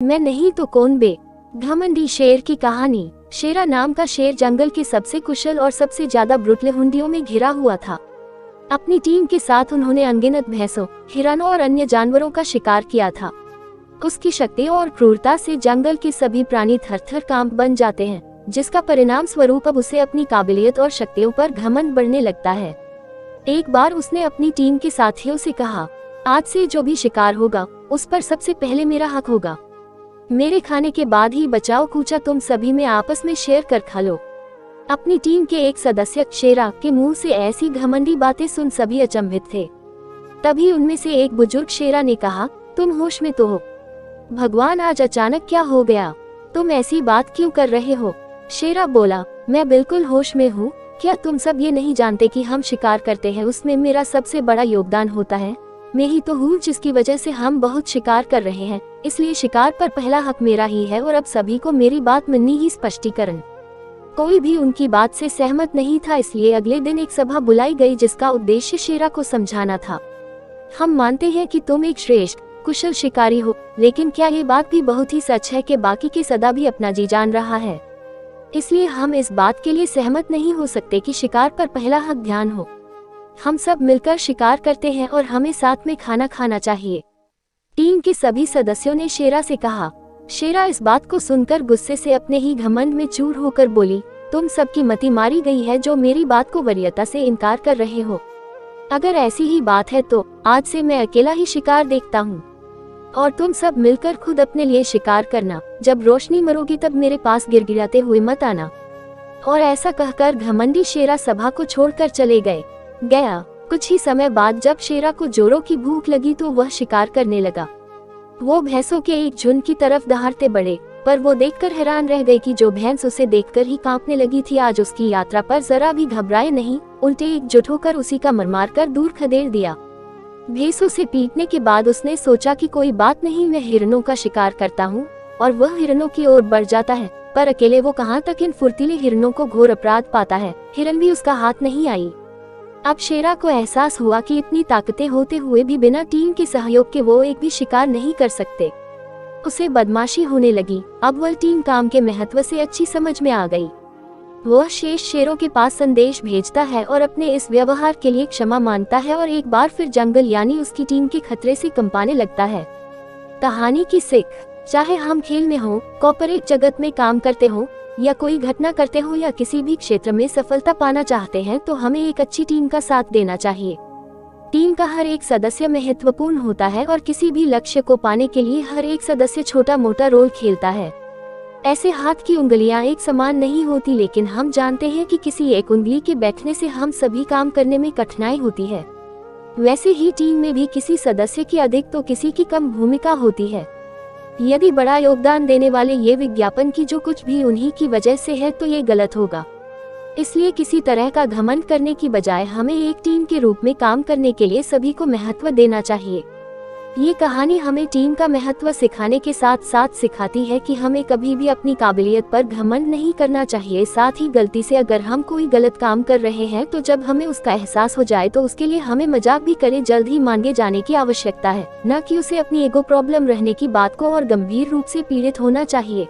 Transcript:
मैं नहीं तो कौन बे। घमंडी शेर की कहानी। शेरा नाम का शेर जंगल के सबसे कुशल और सबसे ज्यादा ब्रुटल हुंडियों में घिरा हुआ था। अपनी टीम के साथ उन्होंने अनगिनत भैंसों, हिरणों और अन्य जानवरों का शिकार किया था। उसकी शक्ति और क्रूरता से जंगल के सभी प्राणी थर-थर कांप बन जाते हैं, जिसका परिणाम स्वरूप अब उसे अपनी काबिलियत और शक्तियों पर घमंड बढ़ने लगता है। एक बार उसने अपनी टीम के साथियों से कहा, आज से जो भी शिकार होगा उस पर सबसे पहले मेरा हक होगा। मेरे खाने के बाद ही बचाओ कूचा तुम सभी में आपस में शेयर कर खा लो। अपनी टीम के एक सदस्य शेरा के मुंह से ऐसी घमंडी बातें सुन सभी अचंभित थे। तभी उनमें से एक बुजुर्ग शेरा ने कहा, तुम होश में तो हो? भगवान आज अचानक क्या हो गया? तुम ऐसी बात क्यों कर रहे हो? शेरा बोला, मैं बिल्कुल होश में हूँ। क्या तुम सब ये नहीं जानते कि हम शिकार करते हैं उसमें मेरा सबसे बड़ा योगदान होता है? मैं ही तो हूँ जिसकी वजह से हम बहुत शिकार कर रहे हैं, इसलिए शिकार पर पहला हक मेरा ही है और अब सभी को मेरी बात माननी ही स्पष्टीकरण। कोई भी उनकी बात से सहमत नहीं था, इसलिए अगले दिन एक सभा बुलाई गई जिसका उद्देश्य शेरा को समझाना था। हम मानते हैं कि तुम एक श्रेष्ठ कुशल शिकारी हो, लेकिन क्या ये बात भी बहुत ही सच है कि बाकी के सदा भी अपना जी जान रहा है? इसलिए हम इस बात के लिए सहमत नहीं हो सकते कि शिकार पर पहला हक ध्यान हो। हम सब मिलकर शिकार करते हैं और हमें साथ में खाना खाना चाहिए। टीम के सभी सदस्यों ने शेरा से कहा। शेरा इस बात को सुनकर गुस्से से अपने ही घमंड में चूर होकर बोली, तुम सबकी मति मारी गई है जो मेरी बात को वरीयता से इनकार कर रहे हो। अगर ऐसी ही बात है तो आज से मैं अकेला ही शिकार देखता हूँ और तुम सब मिलकर खुद अपने लिए शिकार करना। जब रोशनी मरोगी तब मेरे पास गिड़गिड़ाते हुए मत आना। और ऐसा कहकर घमंडी शेरा सभा को छोड़कर चले गया। कुछ ही समय बाद जब शेरा को जोरों की भूख लगी तो वह शिकार करने लगा। वो भैंसों के एक झुंड की तरफ दहाड़ते बढ़े, पर वो देखकर हैरान रह गई कि जो भैंस उसे देखकर ही कांपने लगी थी आज उसकी यात्रा पर जरा भी घबराए नहीं, उल्टे एकजुट होकर उसी का मार कर दूर खदेड़ दिया। भैंसों से पीटने के बाद उसने सोचा कि कोई बात नहीं, मैं हिरणों का शिकार करता हूँ। और वह हिरणों की ओर बढ़ जाता है, पर अकेले वो कहाँ तक इन फुर्तीले हिरणों को घोर अपराध पाता है। हिरन भी उसका हाथ नहीं आई। अब शेरा को एहसास हुआ कि इतनी ताकतें होते हुए भी बिना टीम के सहयोग के वो एक भी शिकार नहीं कर सकते। उसे बदमाशी होने लगी। अब वह टीम काम के महत्व से अच्छी समझ में आ गई। वह शेष शेरों के पास संदेश भेजता है और अपने इस व्यवहार के लिए क्षमा मांगता है और एक बार फिर जंगल यानी उसकी टीम के खतरे से कंपाने लगता है। कहानी की सीख, चाहे हम खेल में हो, कॉर्पोरेट जगत में काम करते हो या कोई घटना करते हो या किसी भी क्षेत्र में सफलता पाना चाहते हैं तो हमें एक अच्छी टीम का साथ देना चाहिए। टीम का हर एक सदस्य महत्वपूर्ण होता है और किसी भी लक्ष्य को पाने के लिए हर एक सदस्य छोटा मोटा रोल खेलता है। ऐसे हाथ की उंगलियां एक समान नहीं होती, लेकिन हम जानते हैं कि किसी एक उंगली के बैठने से हम सभी काम करने में कठिनाई होती है। वैसे ही टीम में भी किसी सदस्य की अधिक तो किसी की कम भूमिका होती है। यदि बड़ा योगदान देने वाले ये विज्ञापन की जो कुछ भी उन्हीं की वजह से है तो ये गलत होगा। इसलिए किसी तरह का घमंड करने की बजाय हमें एक टीम के रूप में काम करने के लिए सभी को महत्व देना चाहिए। ये कहानी हमें टीम का महत्व सिखाने के साथ साथ सिखाती है कि हमें कभी भी अपनी काबिलियत पर घमंड नहीं करना चाहिए। साथ ही गलती से अगर हम कोई गलत काम कर रहे हैं तो जब हमें उसका एहसास हो जाए तो उसके लिए हमें मजाक भी करे जल्द ही मांगे जाने की आवश्यकता है, न कि उसे अपनी ईगो प्रॉब्लम रहने की बात को और गंभीर रूप से पीड़ित होना चाहिए।